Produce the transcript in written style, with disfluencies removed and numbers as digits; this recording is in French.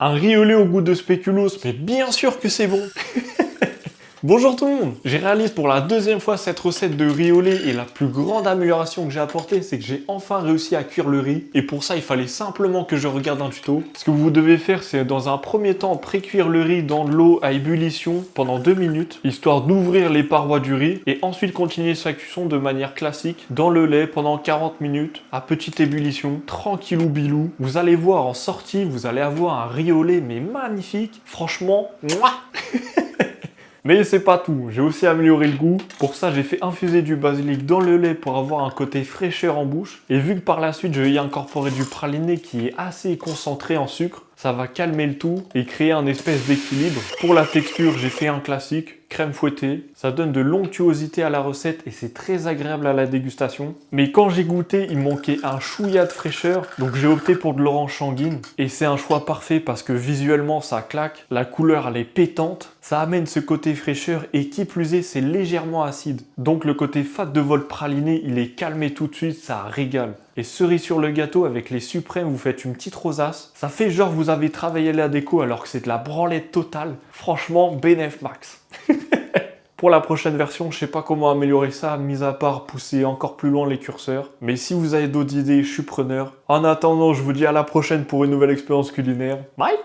Un riz au lait au goût de spéculoos, mais bien sûr que c'est bon. Bonjour tout le monde. J'ai réalisé pour la deuxième fois cette recette de riz au lait et la plus grande amélioration que j'ai apportée, c'est que j'ai enfin réussi à cuire le riz. Et pour ça, il fallait simplement que je regarde un tuto. Ce que vous devez faire, c'est dans un premier temps pré-cuire le riz dans de l'eau à ébullition pendant 2 minutes, histoire d'ouvrir les parois du riz, et ensuite continuer sa cuisson de manière classique dans le lait pendant 40 minutes à petite ébullition, tranquillou bilou. Vous allez voir en sortie, vous allez avoir un riz au lait mais magnifique. Franchement, mouah. Mais c'est pas tout, j'ai aussi amélioré le goût. Pour ça, j'ai fait infuser du basilic dans le lait pour avoir un côté fraîcheur en bouche. Et vu que par la suite, je vais y incorporer du praliné qui est assez concentré en sucre, ça va calmer le tout et créer un espèce d'équilibre. Pour la texture, j'ai fait un classique, crème fouettée. Ça donne de l'onctuosité à la recette et c'est très agréable à la dégustation. Mais quand j'ai goûté, il manquait un chouïa de fraîcheur, donc j'ai opté pour de l'orange sanguine. Et c'est un choix parfait parce que visuellement, ça claque. La couleur, elle est pétante. Ça amène ce côté fraîcheur et qui plus est, c'est légèrement acide. Donc le côté fat de votre praliné, il est calmé tout de suite, ça régale. Et cerise sur le gâteau avec les suprêmes, vous faites une petite rosace. Ça fait genre vous avez travaillé la déco alors que c'est de la branlette totale. Franchement, bénéf max. Pour la prochaine version, je sais pas comment améliorer ça, mis à part pousser encore plus loin les curseurs. Mais si vous avez d'autres idées, je suis preneur. En attendant, je vous dis à la prochaine pour une nouvelle expérience culinaire. Bye!